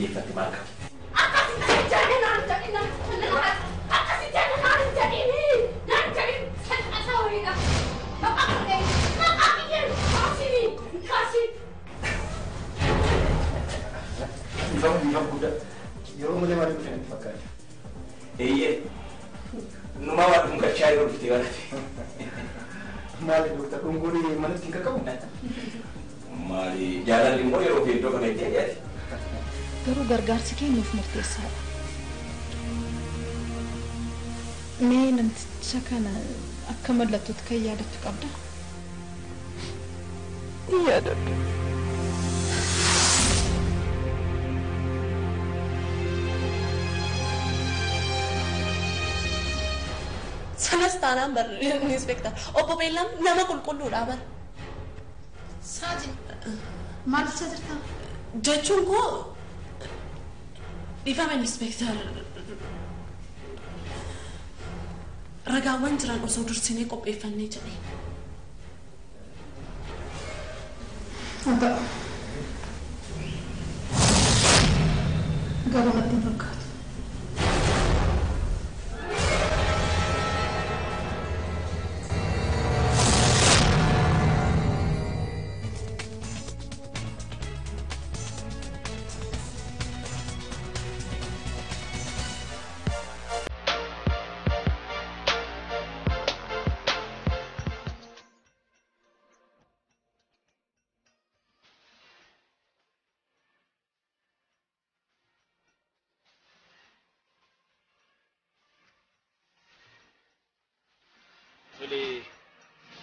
deeffatti maal qabu? Akkasitti jaalala naan jedhin akkasitti jaalala naan jedhin salphata wayiidha. Maqaa kiyyee kaasii. Bifa guddaa yeroo malee maaliif dhufanii fakkaata? Eeyyee numa waan dhungachaa yeroo dhuftee galate. Maali doktar dhunguun manatti hin qaqqabu? Maali jaalalli immoo yeroo fi iddoo kana itti dhiyaate? Garuu gargaarsi keenyuuf murteessaadha. Mee namticha kana akka mallattootti kan yaadattu qabda? Yaadadhu. Sanastaanaan barreeffamni inspektar obbo Beellam nama qulqulluudha bara. Saajin maal jirta? Jechuun koo dhiifama inspektar ragaawwan jiran osoo dursinee qopheeffannee jedhee. Garuu natti hin fakkaatu.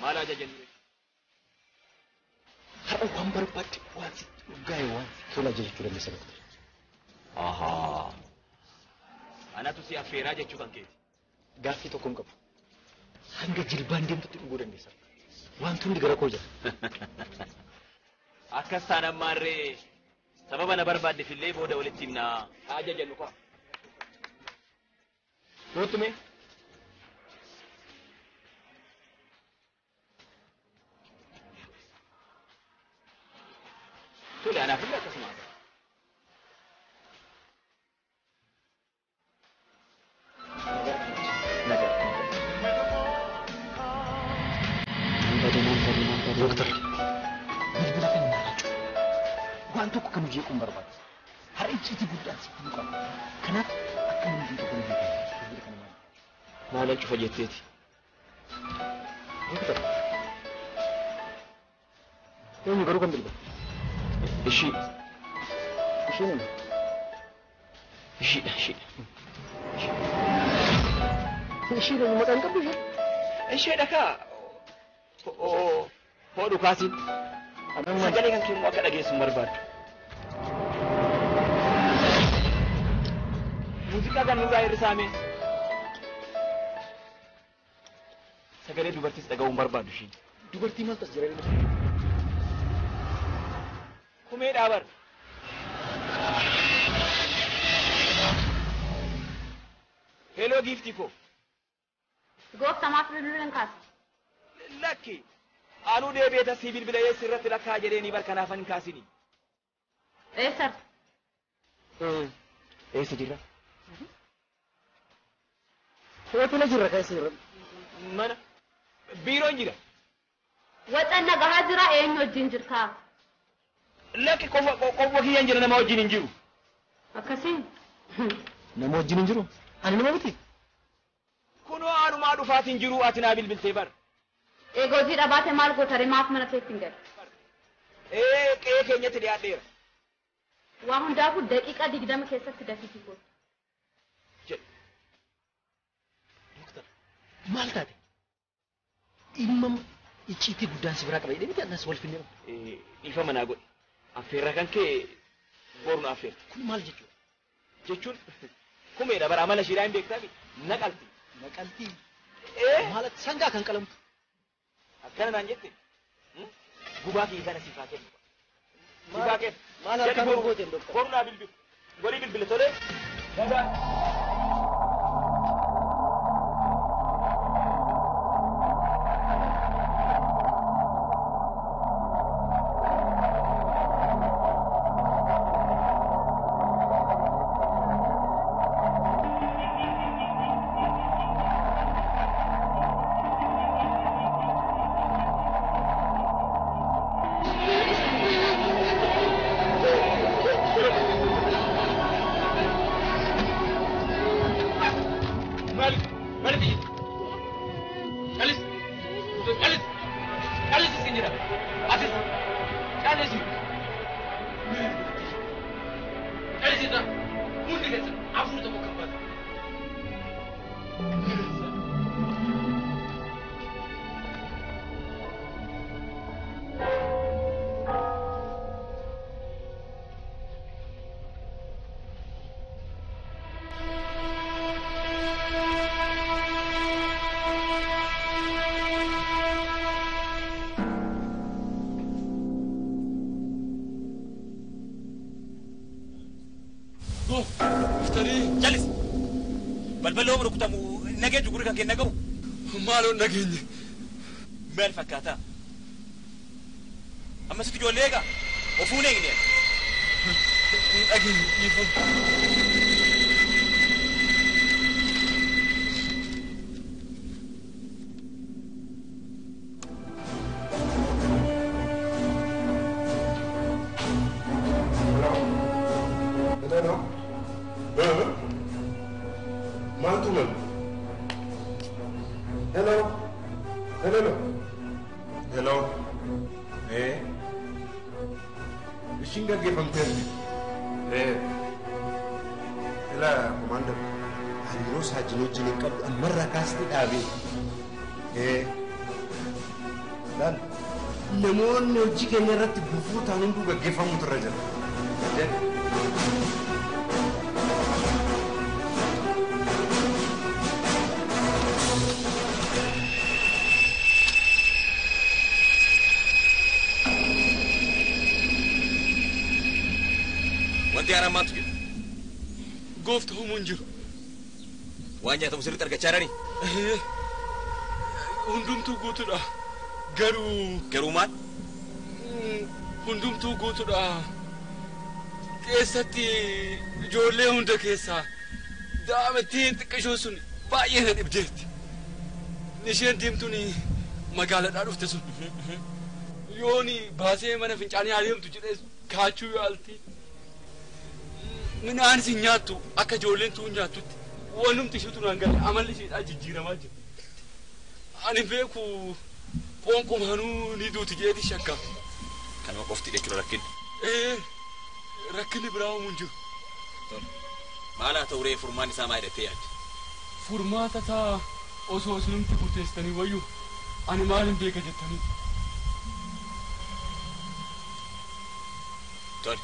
Maal ajajannu? Har'a waan barbaadde waan dhugaa'e waan tola jechuu dandeessa doktor. Ahaa. Anatu si affeeraa jechuu kan keeti. Gaaffii tokko hin qabu. Hanga jilbaan deemtutti dhuguu dandeessa. Wanti hundi gara koo jira. Akkas taanaan maarree sababa na barbaaddeefillee booda walitti himnaa ajajannu kwa. Dootume. Tole anaaf illee akkasuma. Doktor, bilbila kan naan jechuudha. Waan tokko kan hojii kun barbaadu. Har'a icciitii guddaan si hin qabu. Kanaaf akka namni tokko hin beekne bilbila kana maal cufa jetteeti? Doktor, eenyu garuu kan bilbila? Ishii maqaan qabdu ishee? Isheedha kaa. Hoo dhukaasin. Sagalee kan keemmoo akka dhageessu hin barbaaddu. Muuziqaa kan nurraa hir'isaame. Sagalee dubartiis dhaga'uu hin barbaaddu isheen. Dubartii maal tas jira? Kumee dhaabar. Hello giftii koo. Gooftaa maaf bilbilan kaasa? Lakki. Anuu deebi'eeta si bilbila eessa irratti lakkaa jedheenii barkanaafan hin kaasini. Eessar? Eessa jirra? Hootela jirra keessa jirra. Mana. Biiroon jira. Waxanna gahaa jira eenyu wajjin jirtaa? Lakki qofwa kiyyaan jira nama wajjin hin jiru. Akkasiin? Nama wajjin hin jiru? Ani nama miti. Kunoo anumaa dhufaatiin jiru ati naa bilbiltee bar. Eegootii dhabaate maal gootare maaf mana keetti hin galu? Qe'ee keenyatti dhiyaadheera. Waa hundaafuu daqiiqa 20 keessatti dafiitii gootu. Jedhu. Doktor, maal taate? Dhimma icciitii guddaan si biraa qaba jedhee miti annas wal finnee. Dhiifa manaa godhe. Affeerra kan kee boru na affeerra. Kun maal jechuudha? Jechuun kumeedha bara amala shiidhaa hin beektaami naqalti. Naqalti. Maalatti sangaa kan qalamtu. Akkana naan jette. Gubaa kee kana siifaa kennu. Gubaa kee. Maal harkaan gooteen doktor? Boru naa bilbilu. Walii bilbile tolee. Dagaa. Sana hundi keessa afur tokko kan baatu. Jalis. Balbaloo rukutamu nagee duguri kan kenna gahu. Maaloo nageenye. Maal fakkaata? Amma sitti ijoollee egaa ofuu eegne. Nageenye dhiifama. Namoonni hojii keenya irratti gufuu ta'an hunduu gaggeeffamuutu irra jira. Wanti haaraan maaltu jira? Gooftaa humuun jiru. Waan nyaatamu sirriitti argachaa jiranii? Hundumtuu guutuudha. Garuu maal? Hundumtuu guutuudha. Keessatti ijoollee hunda keessaa daa'imattiin xiqqishoo sun baay'ee na dhibdeetti. Isheen diimtuun magaalaadhaa dhufte sun yooni baasee mana fincaanii adeemtu jedhee kaachuu yaalti. Midhaan isin nyaattu akka ijoolleen tuun nyaattutti wanumti ishiitu naan galle amalli ishiidhaa jijjiiramaa jira. Ani beeku qoonqumaanuu ni duuti jeeti shakka. Kanuma qofti jechuudha rakkinni. Rakkinni biraa uumuun jiru. Maal haa ta'u ree furmaan isaa maal hidhattee yaadde? Furmaata isaa osoo isinumti murteessitanii wayyuu ani maalin beeka jettanii. Tole.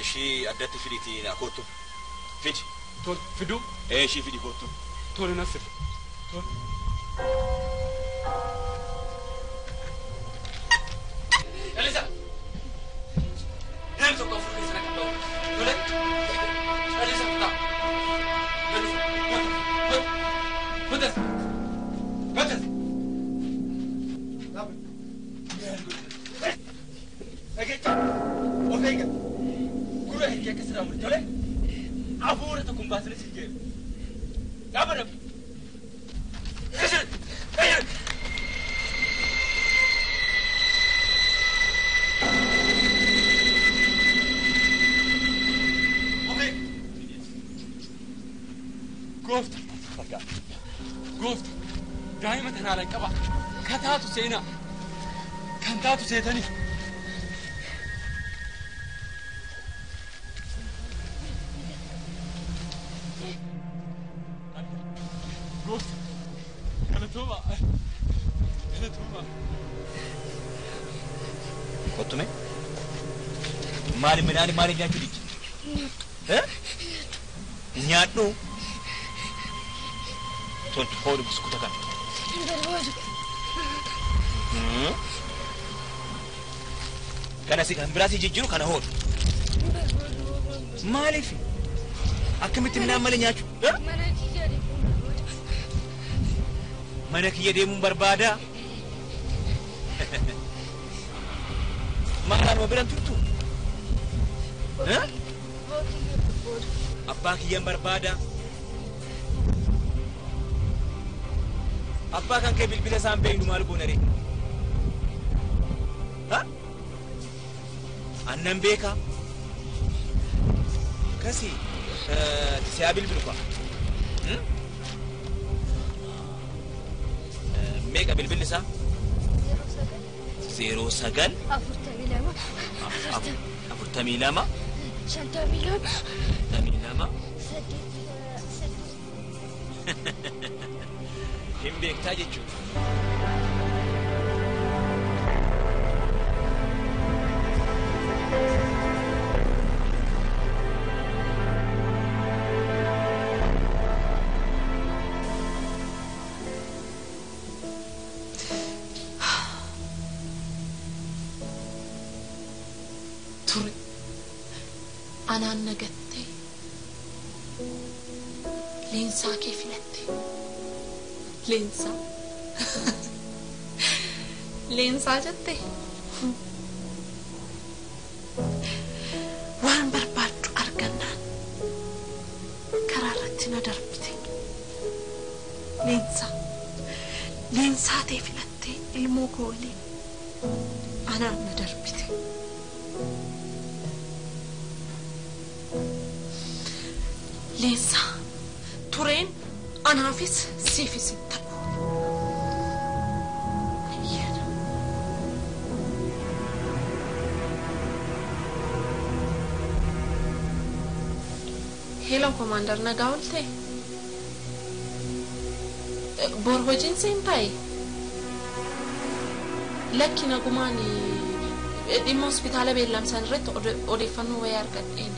Ishii addatti fidiitii naa kottu. Fidi. Tole fiduu? Ishii fidi kottu. Tole na fidi. Tole. Elisa! Deemsa tokko afur keessa na kan ta'u. Tole. Elisa kutaa. Elisa. Kutas. Kutas. Egecha. Of eega. Gura hirkee akka sirraa murte tole. Afuura tokko hin baasne si jeera. Gaafa dhabu. Goofta daa'ima tanaalan qaba kataatu seenaa kan taatu seetanii goofta galatooma kottume maali midhaan maali nyaachuu diti nyaadhu toltu hoodhu biskuuta kana kana si kan biraasi jijjiiru kana hoodhu maaliif akkamitti midhaan malee nyaachuu mana kiyya deemuun barbaada maqaan biran turtu abbaa kiyyan barbaada abbaa kan kee bilbila isaan beeknu maal goona ree annan beeka kasi siyaa bilbilu kwa meeqa bilbilli isaa 09 afurtamii lama. Shantamii lama. Shantamii lama. Hin beektaa jechuudha. Ture anaan nagattee leensaa kee filatte leensaa jette waan barbaaddu argannaan karaa irratti na darbite leensaa tee filattee ilmoo koo waliin anaan na darbite. Leensa tureen anaafis siifis hin ta'u. Hello, Commander, nagaa oolte? Bor hojiin seentaayi? Lakki nagumaan dhimma hospitaala beellamsan irratti odeeffannoo wayii argadheen.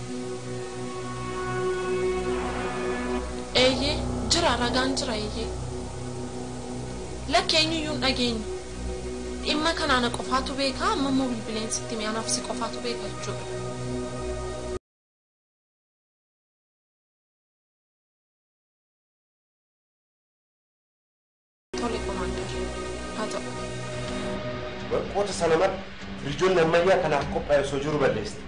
Eeyyee jira ragaan jira eeyyee. Lakki eenyuyyuu hin dhageenyu. Dhimma kanaana qofaatu beekaa amma immoo bilbileensitti mi'aanaaf si qofaatu beeka jechuudha. Tole Commander, haa ta'u. Warqoota sanaman rijoonni ammayyaa kanaaf qophaa'e osoo jiru balleessa.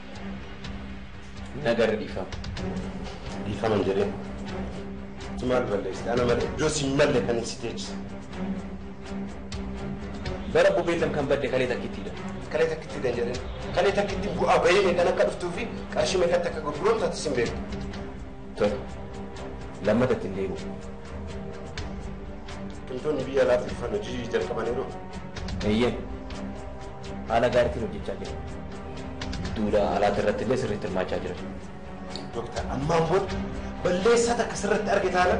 Nagarra dhiifama. Dhiifaman jedhee. Maal balleessa? Ana malee Joosi malee kan si teechisa. Bara bubeetam kan badde kalee takkittiidha. Kalee takkittiidha jedhee. Kalee takkitti bu'aa bahee meeqan akka dhuftuu fi qarshii meeqatti akka gurguramtu ati sin beektu. Tole. Lammatatti hin deebi'u. Qiltoonni biyya alaatti dhufan hojii jalqabaniiru. Eeyyee. Haala gaariitiin hojjechaa jira. Duula alaatti irratti illee sirriitti hirmaachaa jira. Dooktar ammaan booda balleessaa takka sirratti argitaana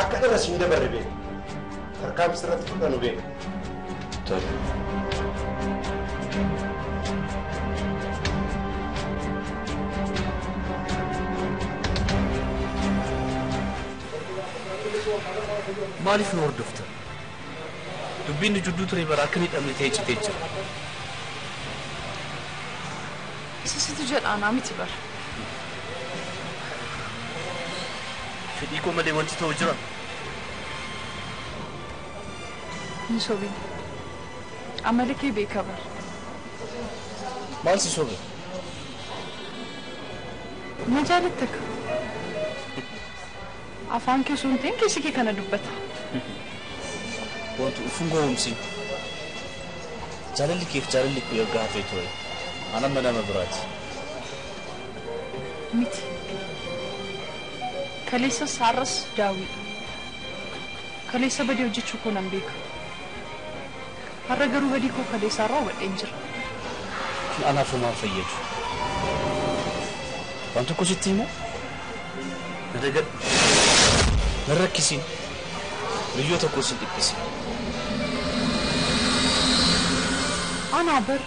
akka irra siin dabarre beeku. Tarkaanfii sirratti fudhanu beeku. Tole. Maaliif nu hordofta? Dubbiin nu jidduu ture bara akka hidhamne ta'ee citee jira. Isa situ jedhaanaa miti bara. Fedhii koo malee wanti ta'u jira. Hin sobi. Amala kee beekaa bara. Maal si sobe? Na jaalatta akka. Afaan kee osoo hin ta'in keessi kee kana dubbata. Wanti ufuun goomsi. Jaalalli keef jaalalli koo erga hafee ture. Ana nama biraati. Miti. Kaleessa saarras daawwiidha. Kaleessa badii hojjechuu koo nan beeka. Har'a garuu badii koo kaleessaa raawwadheen jira. Anaaf maal fayyadu? Waan tokko sitti himu? Na dagadhu. Na rakkisiin. Biyyoo tokko sin dhiphisi. Ana bar.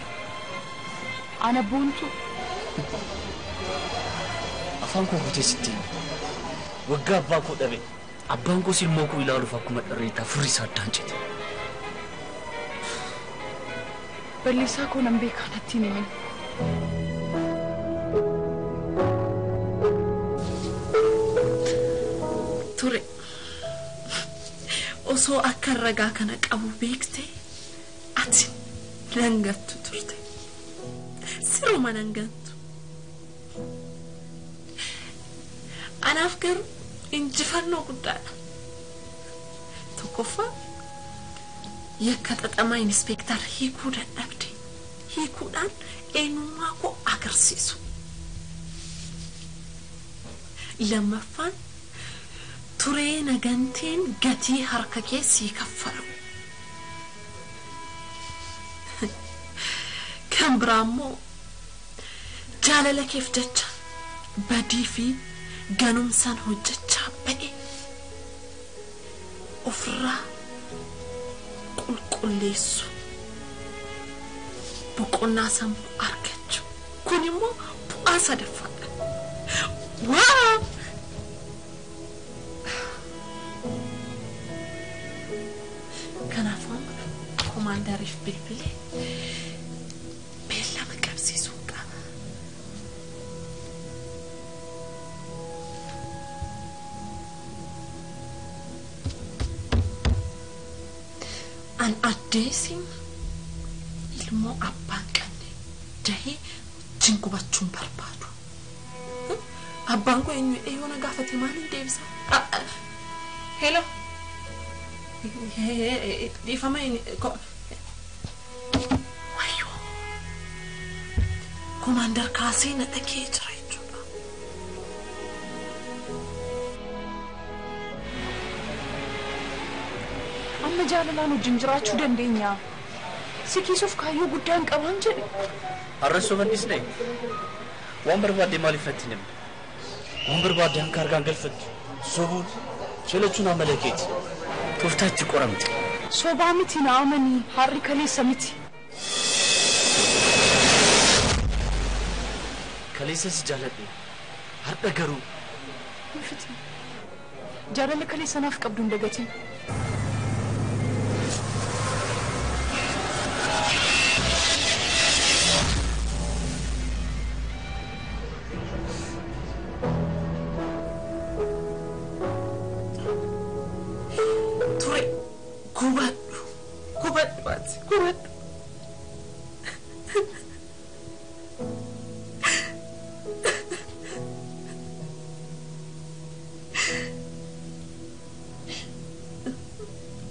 Ana boontu. Afaan koo guutee sitti himu. Waggaa abbaa koo dhabe. Abbaan koo ilmoo koo ilaaluuf akkuma dharreetaa furri isaa addaan cite. Balleessaa koo nan beekaa natti hin himin. Ture osoo akka ragaa kana qabu beekte ati nangattu turte. Siruma nangattu. Anaaf garuu injifannoo guddaadha. Tokkoffaa yakka xaxamaa inspektar hiikuu dadhabde. Hiikuudhaan eenyummaa koo agarsiisu. Lammaffaan turee naganteen gatii harka keessii kaffalamu. Kan biraammoo jaalala keef jecha badii fi ganumsaan hojjechaa ba'e ofirraa qulqulleessu boqonnaa sammuu argachuu kun immoo bu'aa sadaffaadha. Waaw! Kanaafuu komaandariif bilbilee beellama qabsiisuu qaba. An addeesiin ilmoo abbaan qabne dahee jingubachuun barbaadu. Abbaan ko eenyu eeyoona gaafate maaliin deebisa? Hello. Dhiifama wayyoo komaandar kaasee na dhagee jira jechuudha. Amma jaalalaan wajjin jiraachuu dandeenya. Si kiisuuf kaayyoo guddaan qabaan jedhe. Arrasoo mandisne waan barbaadde maaliif fatti namni? waan barbaadde hanka argaan galfattu sobuun shelachuun amalekeeti. Toftaachi qoramte. Sobaa miti na amanii harri kaleessa miti. Kaleessa si jaaladhe har'a garuu. Mifiti jaalala kaleessa naaf qabdu hin dagatin.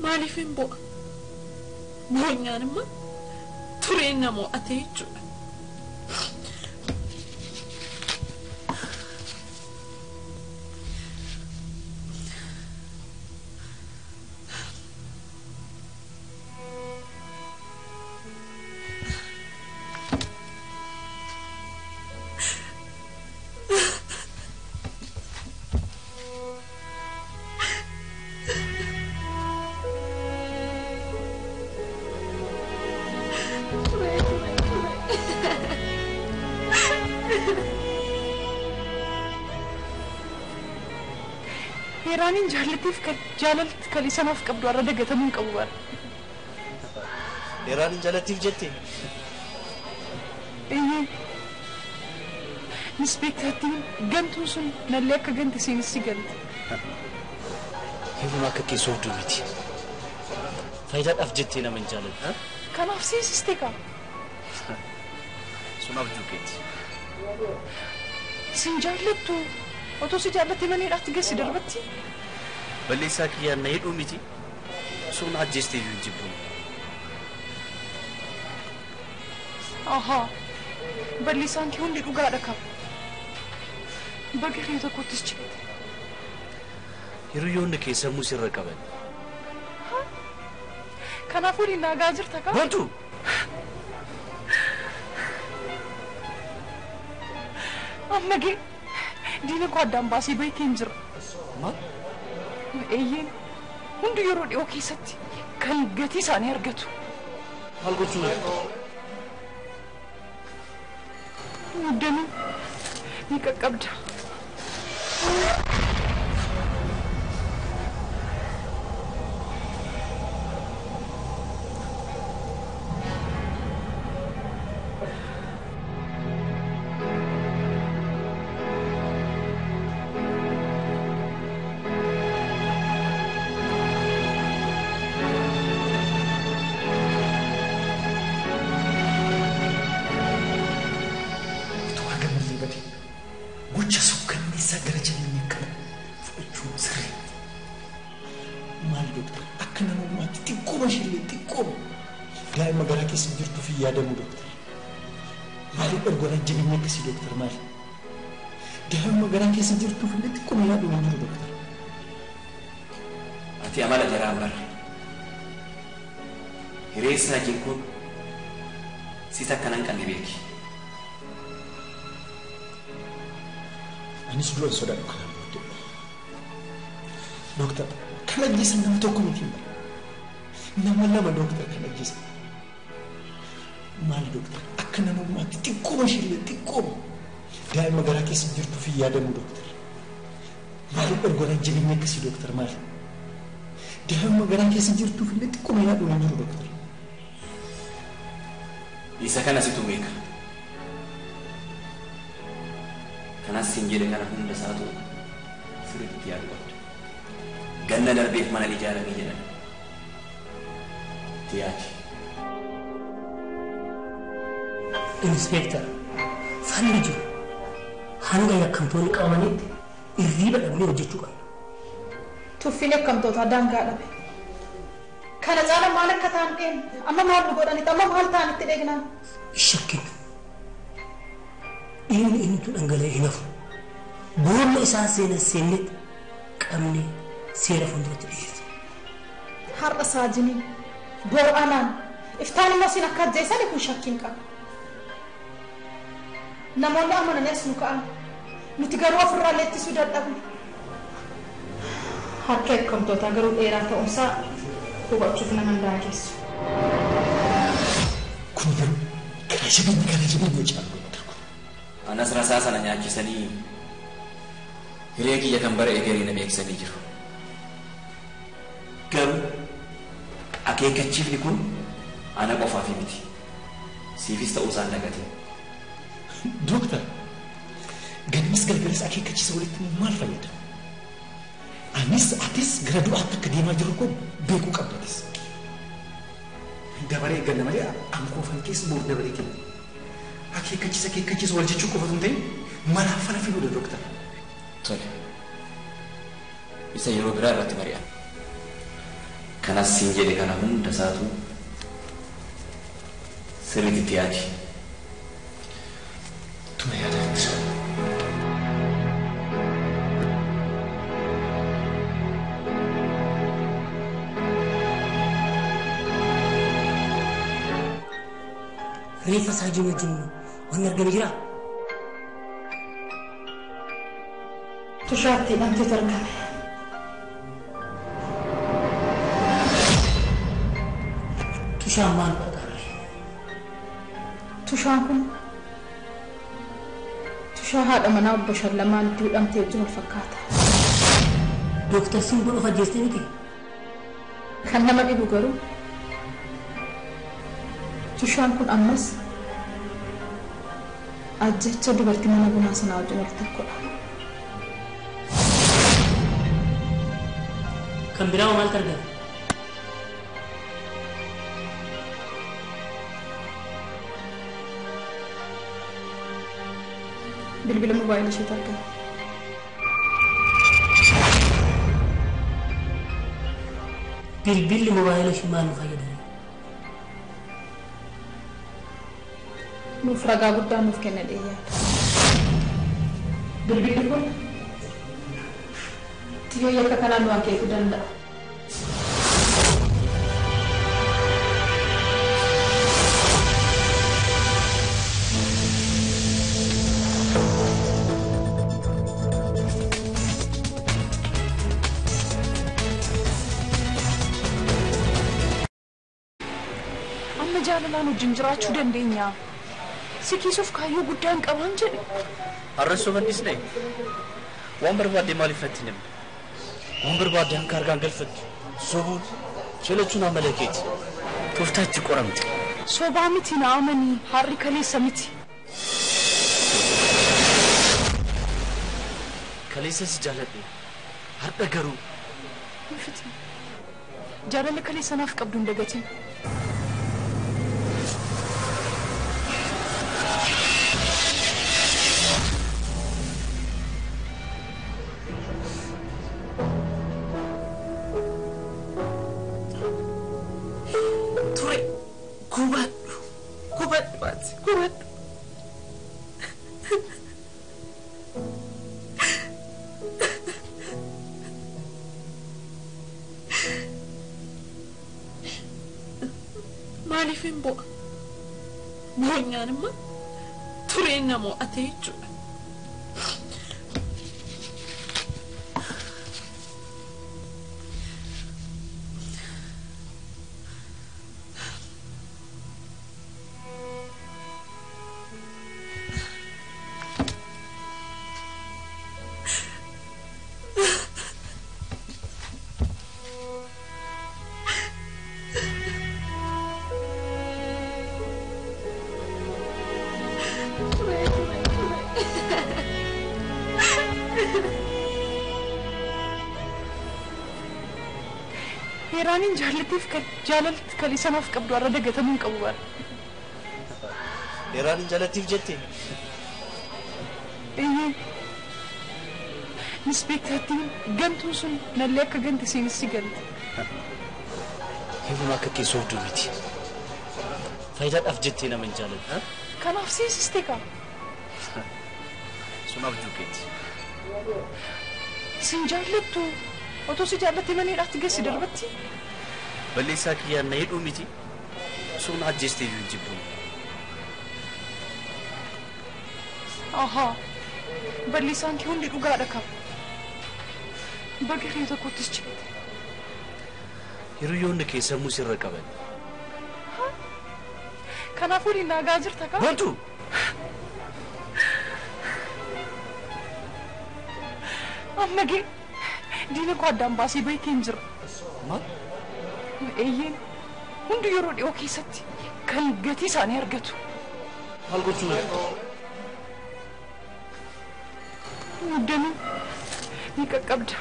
Maalifin bu'a? Boonyaan immoo tureen namoo ate jechuudha. Iraanin jaalatti kalisanaaf qabdu arra dagatamuun qabu bara. Iraanin jaalatiif jette? Inspektatiin gantuun sun nallee akka ganti seenissi galte. Himuma akka keessoo hedduu miti. Faayidaadhaaf jettee nama hin jaalladhu. Kanaaf seensiste kaa? Sun abjuu keeti. Isin jaallattu otoo si jaallatte maneedhaatti geessi darbatti. Balleessaa kiyyaan na hidhuu miti. Sun ajjeestee iyyuu hin jibbuun. Ahaa balleessaan kee hundi dhugaadha qaba. Bagaree tokkottis cimte. Hiriyoonni kee sammuu sirra qaban. Kanaafuu naagaa jirta kaa? Wantu! Amma gee diina koo addaan baasee beekeen jira. Maal? Eeyyeen hundi yeroo dhiyoo keessatti kan gatii isaanii argatu. Maal gochuu natti? Muddanii ni qaqqabda. Yaadamu doktor. Maaliif ergoon jireenya akkasii doktor maali? Daa'imma garaa keessa jirtuuf illee xiqqoo yaadu hin jiru doktor. Ati amala jaraan barre. Hireessaa jiru kun si takka nan qabne beeki. Anis dura sodaadhu kanaan booddee. Dooktar, kan ajjeesan nama tokko miti hin bara. Nama lama dooktar kan ajjeesan. Maali dooktar? Akka namummaatti xiqqooma ishee xiqqooma. Daa'ima garaa keessa jirtu fi yaadamu dooktar. Maaliif ergoonaan jireenya akkasii dooktar maali? Daa'ima garaa keessa jirtu fi xiqqooma yaaduu hin jiru dooktar. Isa kana situ beeka. Kanas siin jedhe kana hunda isaatu sirriitti yaadu qabda. Ganna darbeef mana ijaaramee jedhan. Tiyaati. Inspektar, falli jiru. Hanga yakkamtoonni qabamanitti irriiba dhabnee hojjechuu qabna. Tuffiin yakkamtootaa daangaa dhabe. Kana caala maal akka ta'an dheen amma maal nu godhanitti amma maal ta'anitti dheegnaan. Shakkinu. Dhiigni inni dhangala'ee hin hafu. Boolli isaa seennetti qabnee seera fuulduratti dhiyeessa. Har'a saajiniin bor anaan iftaan immoo siin akka ajjeesani kun shakkiin qaba. Namoonni amananis nu ka'an nuti garuu ofirraa leettisuu dadhabne. Harka yakkamtootaa garuu dheeraa ta'umsaa hubachuuf nama hin daagessu. Kun garuu kana jabeenya caalu. Anas rasaa sana nyaachisanii hiree kiyya kan bara egeree na beeksisanii jiru. Garuu akeekkachiifni kun ana qofaaf miti. Siifis ta'uu isaan dagate. Dooktar, gannis galgalas akeekkachiisa walitti maal fayyada? Anis atis gara du'aatti akka deemaa jiru kun beekuu qabdatis. Dabaree ganna malee ankoofan keessa boor dabaree kenna. Akeekkachiisa wal jechuu qofatu hin ta'in manaaf fana fiduudha dooktar. Tole. Isa yeroo biraa irratti mari'an. Kanas siin jedhe kana hunda isaatu sirriitti yaadi. Tuma yaadaatti. Reeffa saajii wajjin wanni argame jira? Tushaatti hidhamteetu argame. Tushaan maal dhaqaare? Tushaan kun tushaa haadha manaa obbo Shallamaan itti hidhamtee wajjin wal fakkaata. Dooktar Simboo of ajjeestee miti? Kan nama dhibu garuu tushaan kun ammas ajjecha dubartii mana bunaa sanaa wajjin wal tokkodha. Kan biraa maal argame? Bilbila mobaayilii isheetu argame. Bilbilli mobaayilii ishee maal nu fayyadame? Nuuf ragaa guddaa nuuf kenna dheeyyaadha. Bilbilli kun tiyyoo yakka kanaan nu akeekuu danda'a. Amma jaalalaan wajjin jiraachuu dandeenya. Sikiisuuf kaayyoo guddaan qaban jedhe. Har'asoo bandisne waan barbaadde maaliif fatti namni? Waan barbaadde akka argaan galfattu sobuun shalachuun amala keeti. Tooftaa itti qoramte. Sobaa miti na amanii harri kaleessa miti. Kaleessa si jaaladhe har'a garuu. Mifiti jaalalli kaleessa naaf qabdu hin dagatin. Maaliif hin bu'a? Boonyaan immoo tureen namoo ate jechuudha. Heeraanin jaalalti kan isanaaf qabdu arra dagatamuun qabu bara. Heeraanin jaalatiif jette? Eeyyee. Inspektaattiin gantuun sun nallee akka gante siinissi galte. Heeruma akka keessoof duubiti. Faayidaadhaaf jettee nama hin jaalatu. Kanaaf siisiste kaa. Sun abjuu keeti. Sin jaallattu. Otoo si jaallatte maneedhaatti geessi darbatti. Balleessaa kiyyaan na hidhuu miti. Sun ajjeestee hin jibbuun. Ahaa. Balleessaan kee hundi dhugaadha qaba. Bagaree tokkottis cimte. Hiriyoonni kee sammuu sirra qaban. Kanaafuu dinaagaa jirta kaa? Wantu! Amma gee diina koo addaan baasee beekee hin jira. Maal? Eeyyeen hundi yeroo dhiyoo keessatti kan gatii isaanii argatu. Maal gochuun argatu? Muddanuu ni qaqqabda.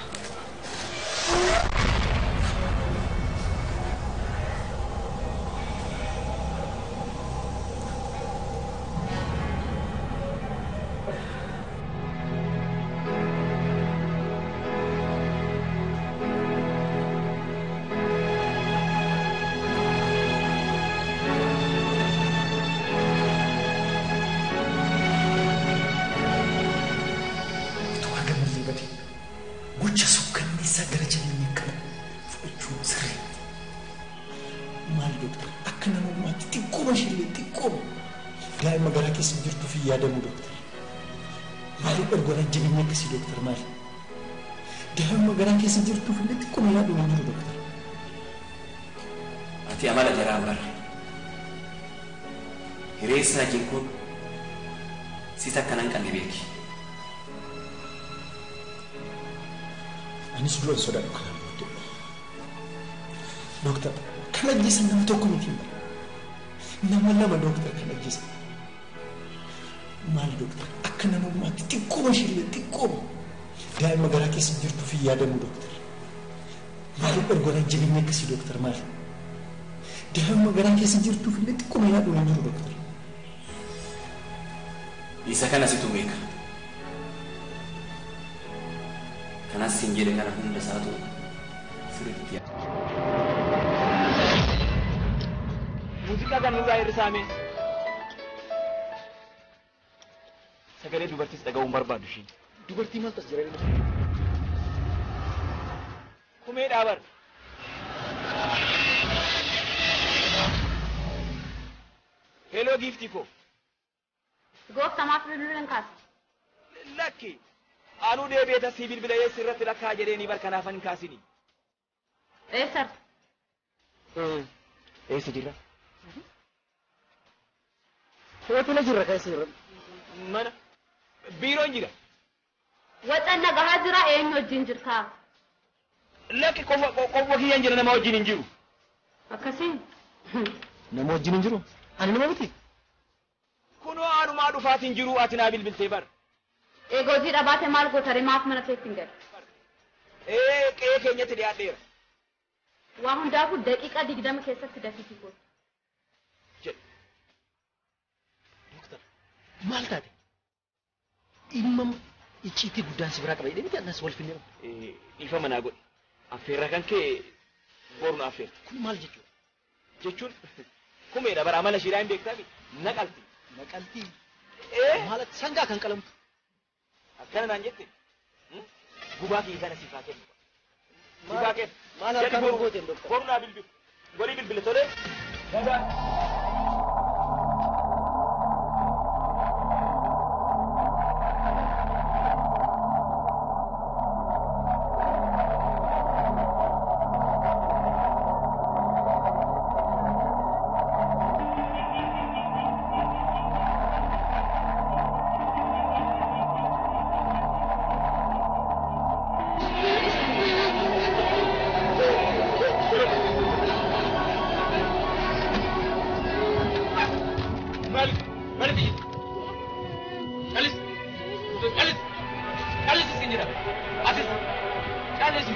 Daa'ima garaa keessa jirtu fi yaadamu doktor. Maaliif ergoon jireenya akkasii doktor maali? Daa'ima garaa keessa jirtu fi xiqqoo yaaduma jiru doktor. Ati amala jaraa bara. Hireessaa jechuun siisa akkanaan qalli beeki. Anis du'a sodaadhu kanaan booddee. Doktor, kan ajjeesan nama tokko miti bara. Nama lama doktor kan ajjeesan. Maal doktor akka namummaatti xiqqooma ishee xiqqooma daa'ima garaa keessa jirtu fi yaadamu doktor. Maaliif ergoon jireenya akkasii doktor maali? Daa'ima garaa keessa jirtu fi xiqqooma yaaduma jiru doktor. Isa kana situ beeka. Kanas siin jedhe kana hunda isaatu sirriitti yaada. Muuziqaa kan nurraa hir'isaame. Sagalee dubartiis dhaga'uun barbaadu isheen. Dubartii maaltu as jira? Kumee dhaabar. Heloo giiftii koo. Gooftamaaf bilbilan kaasa. Lakki. Anuu deebi'ee tasii bilbila eessi irratti lakkaa jedheenii barkanaafan hin kaasini. Eessar. Eessa jirra? Hoteela jirra keessa jirra. Mana. Biiroon jira. Waxanna gahaa jira eenyu wajjin jirtaa? Lakki qofa kiyyaan jira nama wajjin hin jiru. Akkasiin. Nama wajjin hin jiru? Ani nama miti. Kunoo anumaa dhufaatiin jiru ati naa bilbiltee bar. Eegootii dhabaate maal gootare maaf mana keetti hin galu? Qe'ee keenyatti dhiyaadheera. Waa hundaafuu daqiiqaa 20 keessatti dafiitii gootu. Jedhu. Doktor, maal taate? Dhimma icciitii guddaan si biraa qaba jedhee miti annas wal finnee ifa manaa godhe. Affeerra kan kee boru na affeerta. Kun maal jechuudha? Jechuun kumeedha bara amala isheedhaa hin beektaa naqalti. Naqalti? Maalatti sangaa kan qalamtu. Akkana naan jette. Gubaa kiyya kana siifaa kennu. Siifaa kennu. Maal harkaan gooteen doktor? Boru naa bilbilu. Walii bilbile tolee. Dagaa. Alice! jira. Asis. Caalesi.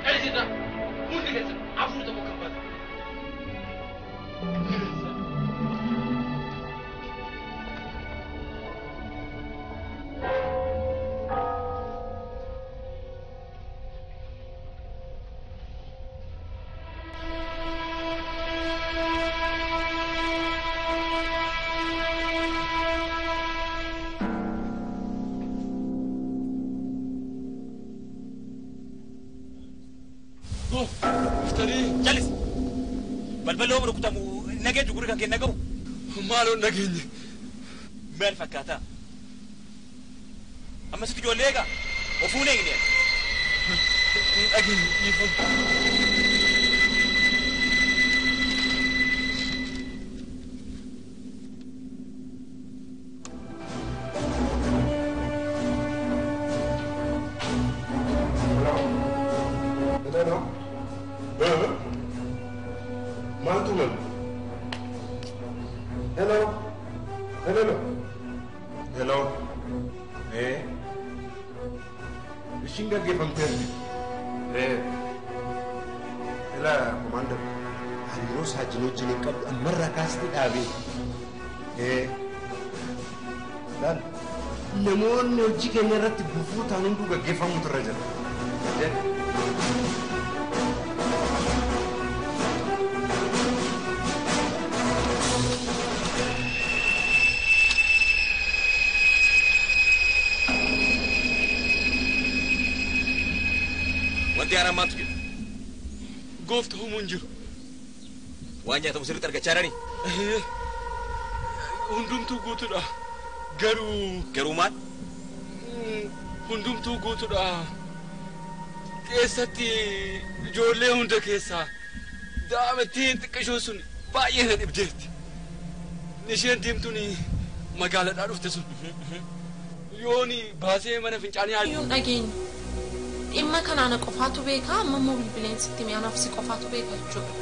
Caalesi irraa. Hundi keessa afur tokko kan baatu. Jalis. Balbaloo rukutamu nageenya guri kan kenna qabu. Maaloo nageenya. Maal fakkaata? Amma sitti ijoollee egaa ofuun eegne. Nageenya dhiifamu. Namoonni hojii keenya irratti gufuu ta'an hunduu gaggeeffamutu irra jira. Wanti haaraan maaltu jira? Gooftaa humuun jiru. Waan nyaatamu sirriitti argachaa jiranii? Hundumtuu guutuudha. Garuu maal? Hundumtuu guutuudha. Keessatti ijoollee hunda keessaa daa'imattiin xiqqishoo sun baay'ee na dhibdeetti. Isheen deemtuun magaalaadhaa dhufte sun. Yooni baasee mana fincaanii haala. Iyyuu dhageenya. Dhimma kanaana qofaatu beekaa amma immoo bilbileensitti mi'aanaaf si qofaatu beeka jechuudha.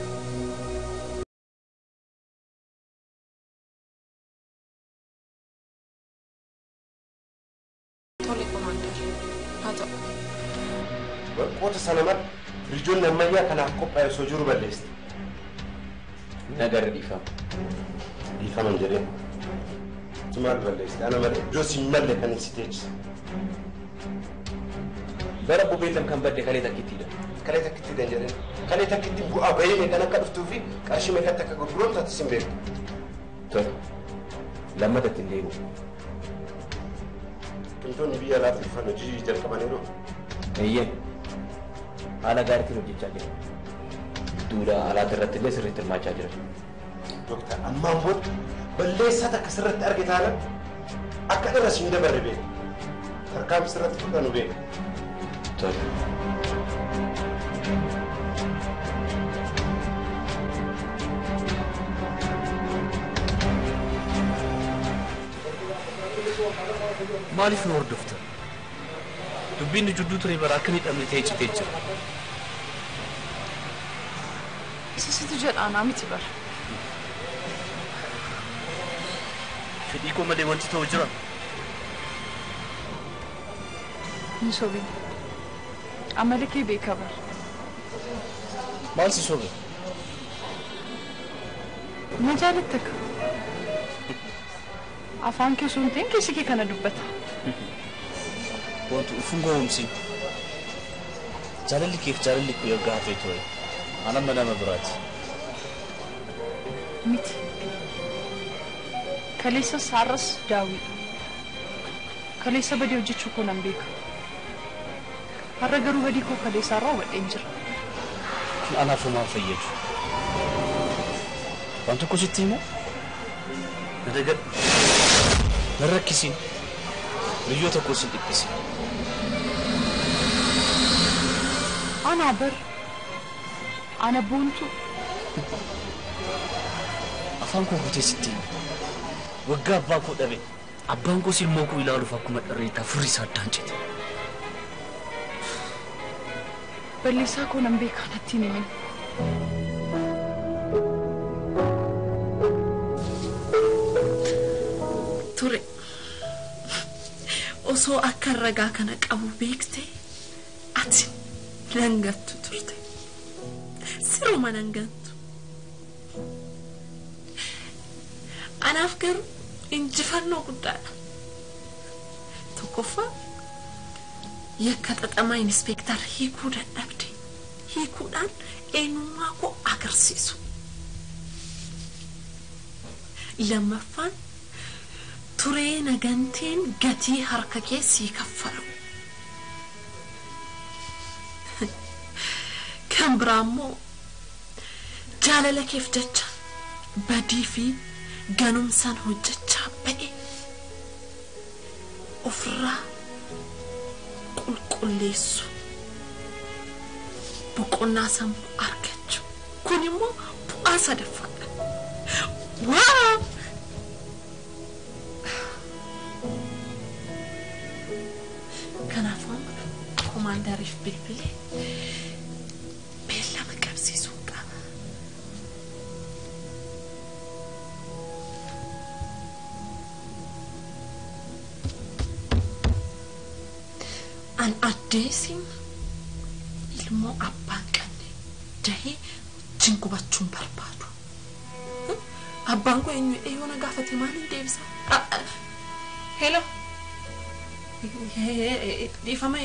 Warqoota sanamat rijoonni ammayyaa kanaaf qophaa'e osoo jiru balleesste. Nagarra dhiifama. Dhiifaman jedhee. Maal balleesste? Ana malee iddoo siin malle kan si teechise. Bara bobeellam kan badde kalee takkittiidha. Kalee takkittiidha jedhee. Kalee takkitti bu'aa bahee meeqan akka dhuftuu fi qarshii meeqatti akka gurguramu taate sin beeku. Tole. Lammatatti hin deemu. Qintoonni biyya alaatti dhufan hojii jalqabaniiru. Eeyyee. Haala gaariitiin hojjechaa jira. Duula alaati irratti illee sirriitti hirmaachaa jira. Dooktar ammaan booda balleessaa takka sirratti arge taana akka irra siin dabarre beeku. Tarkaanfii sirratti fudhanu beeku. Tole. Maaliif nu hordofta? Dubbiin jidduu ture bara akka miidhamne ta'ee citee jira. Isisitu jedhaanaa miti bara. Fedhii koo malee wanti ta'u jira. Hin sobin. Amala kee beeka bara. Maal si sobe? Na jaalatta ka. Afaan kee sun ta'in keessi kee kana dubbata. Wanti ufuun goomsi. Jaalalli keef jaalalli koo erga hafee ture. Anamma nama biraati. Miti. Kaleessa saarras daawwiidha. Kaleessa badii hojjechuu koo nan beeka. Har'a garuu badii koo kaleessaarraa hubadheen jira. Anaaf homaan fayyadu. Waan tokko sitti himoo? Na dagadhu. Na rakkisiin. Biyyoo tokko sin dhiphisi. Ana bar. Ana boontu. Afaan koo guutee sitti hima. Waggaa abbaa koo dhabe. Abbaan koo silmoo koo ilaaluuf akkuma dharreetaa firri isaa addaan cite. Balleessaa koo nan beekaa natti hin himin. Ture. osoo akka ragaa kana qabu beekte ati nangattu turte siruma nangattu anaaf garuu injifannoo guddaadha tokkoffaa yakka xaxamaa inspektar hiikuu dadhabde hiikuudhaan eenyummaa koo agarsiisu lammaffaan turee naganteen gatii harka keessii kaffalu kan biraammoo jaalala keef jecha badii fi ganumsaan hojjechaa ba'e ofirraa qulqulleessu boqonnaa sammuu argachuu kun immoo bu'aa sadaffaadha waaw kanaafuu komaandariif bilbilee beellama qabsiisuu qaba an addeesim ilmoo abbaan qabne dahee jingubachuun barbaadu abbaan koo eenyu na gaafate maaliin deebisa hello dhiifama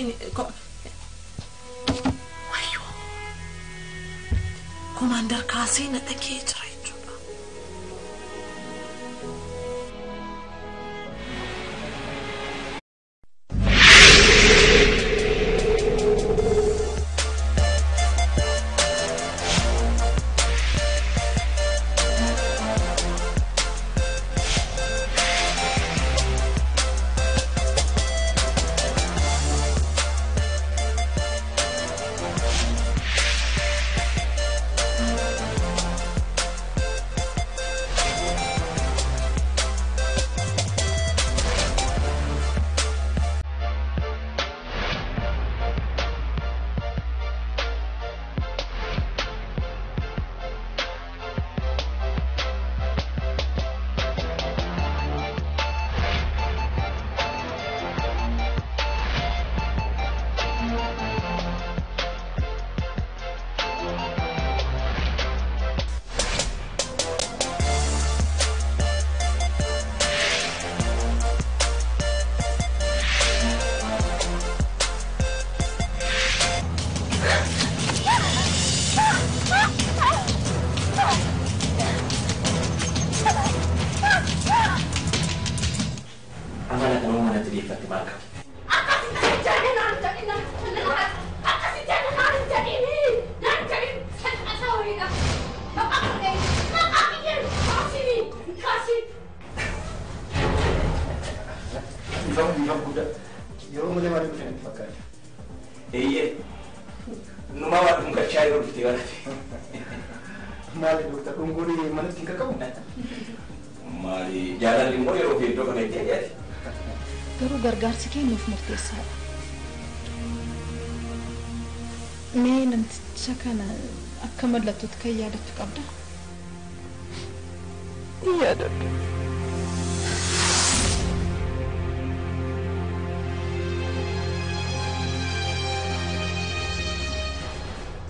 wayyo komaandar kaasee na dhagee jira jechuudha garuu gargaarsi kennuuf murteessaadha. Mee namticha kana akka mallattootti kan yaadattu qabda? Yaadadha.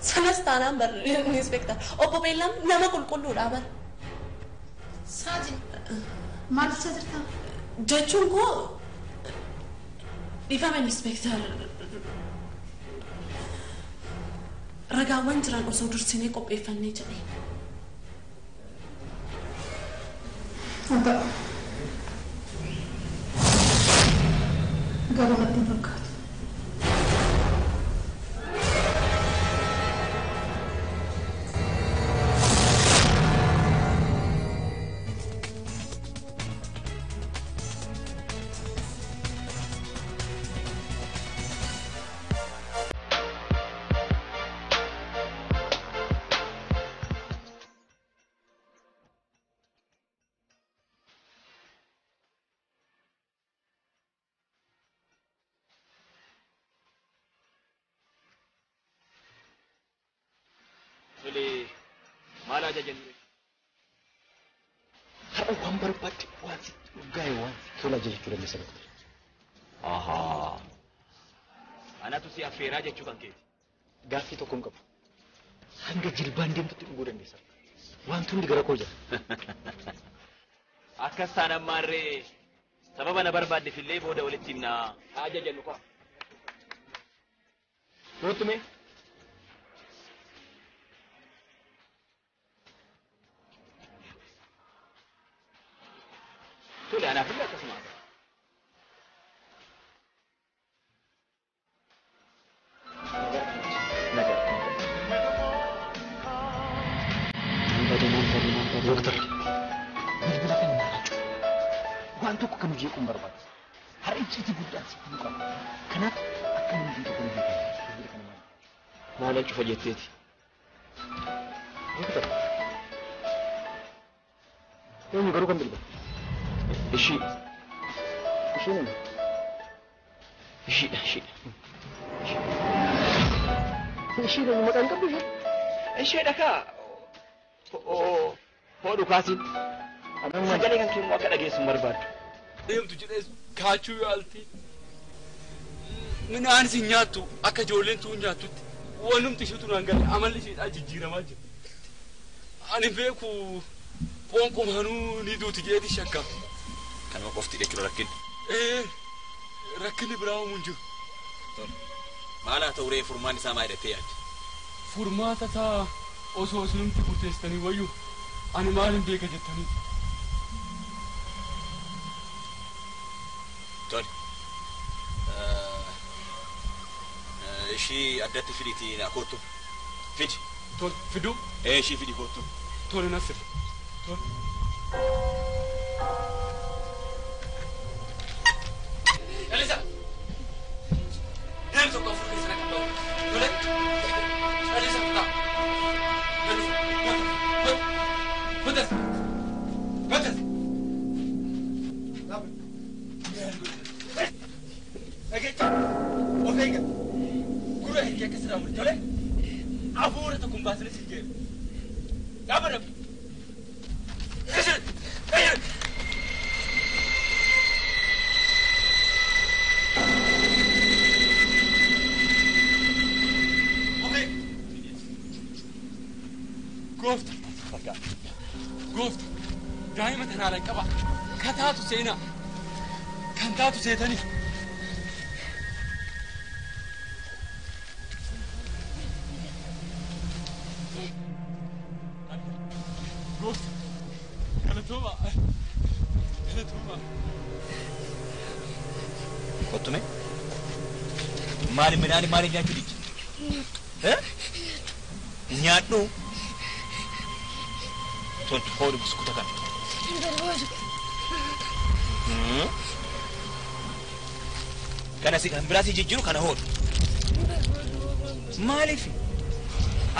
Sanas taanaan barri inspektar obbo Beellam nama qulqulluudha bara. Saajin maal jirta? Jechuun koo dhiifama inspektar ragaawwan jiran osoo dursinee qopheeffannee jedhee. Garuu natti hin fakkaatu. maal ajajanne har'a waan barbaadde waan dhugaa waan tola jechuudha misalatti Ahaa. Anatu si affeeraa jechuu kan keeti. Gaaffii tokkoon qabu. Hanga jilbaan deemtutti dhuguu dandeessa. Wanti hundi gara koo jira. Akkas taana ammaarree sababa na barbaaddeefillee booda walitti himnaa ajajannu qaba. Kootume. Tole anaafillee akkasuma haasa. Doktor, bilbila kana maal jechuudha? Waan tokko kan hojii kun barbaada. Har'a icciitii guddaan sitti nu qaba. Kanaaf akka namni hojii tokko hojii bilbila kana maal? Maal cufa jetteeti? Doktor, eenyu garuu kan bilbila? Ishii. Ishiin eenyu? Ishiidha. Ishiin eenyu maqaan qabdu ishee? Isheedha kaa. Hodhu kaasiin. Sagalee kan keemmoo akka dhageessu barbaadu. Deemtu jedhee kaachuu yaalti. Midhaan isin nyaattu akka ijoolleen tuun nyaattutti wanumti isheetu naan galee amalli isheedhaa jijjiiramaa jira. Ani beeku foon qomaanuu ni duuti jedhee shakka. Kanuma qofti jechuudha rakkinni. Rakkinni biraa homuun jiru. Maal haa ta'u ree furmaan isaa maal hidhattee yaadde? Furmaata isaa osoo isinumti murteessitanii wayyuu ani maalin beeka jettanii. Tole. Ishii addatti fidiitii na kottu. Fidi. Tole fiduu? Ishii fidi kottu. Tole na fidi. Tole. Elisa! Deemtu tokko fuudhee sana kan ta'u. Tole. Elisa kutaa. Putas! Putas! Egecha! Of eega! Gurra hirkee akka sirraa mul'ate tole? Afuura tokko hin baasne si jeera. Gaafa dhabu. Goofta! Goofta! Daa'ima tanaalan qaba. Kataatu seenaa. Kan taatu seetanii. Goofta! Galatooma! Galatooma! Kottume? Maali midhaani maali nyaachuu diddi? Nyaadhu? Toltu hodhu biskuuta kana. Kana si kan biraa si jijjiiru kana hodhu. Maaliif?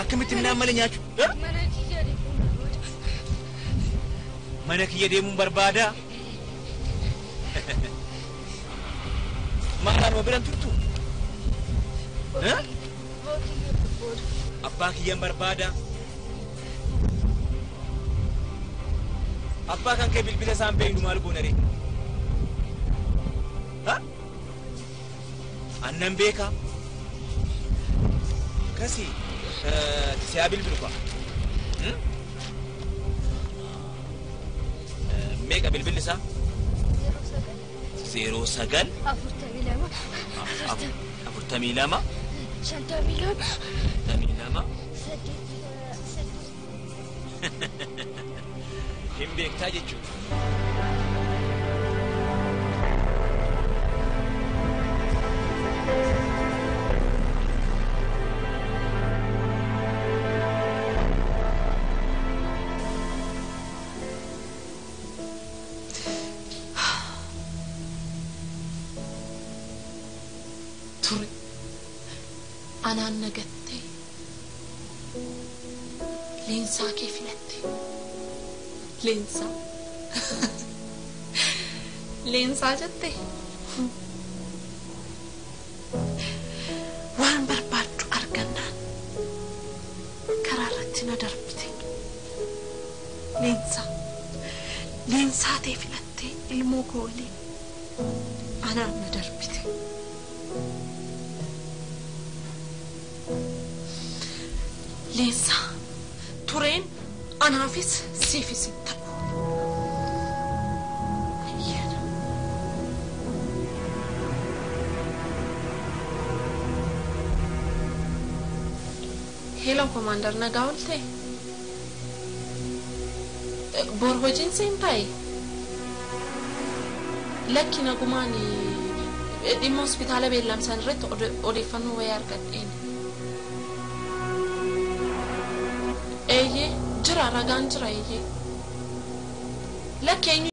Akkamitti midhaan malee nyaachuu? Mana kiyya deemuun barbaada? Maalaan waa biran turtu? Abbaa kiyyaan barbaada? Abbaa kan kee bilbila isaan beeknu maal goona ree? Annan beeka? Kasi siyaa bilbilu fa'a? Meeqa bilbilli isaa? 09 42 hin beektaa jechuudha. Ture anaan nagattee leensaa kee filatte. Leensaa leensaa jette waan barbaaddu argannaan karaa irratti na darbite. Leensaa ta'e filattee ilmoo koo waliin أنا مدربتي لينسا تورين أنا فيس سيفي ستة هيلو كوماندر نقولتي بورهوجين سينتاي لكن نقوماني دي موسبيتالا بيلام سنرت أوليفانو وياركتين ايه جرى رقان جرى ايه لكن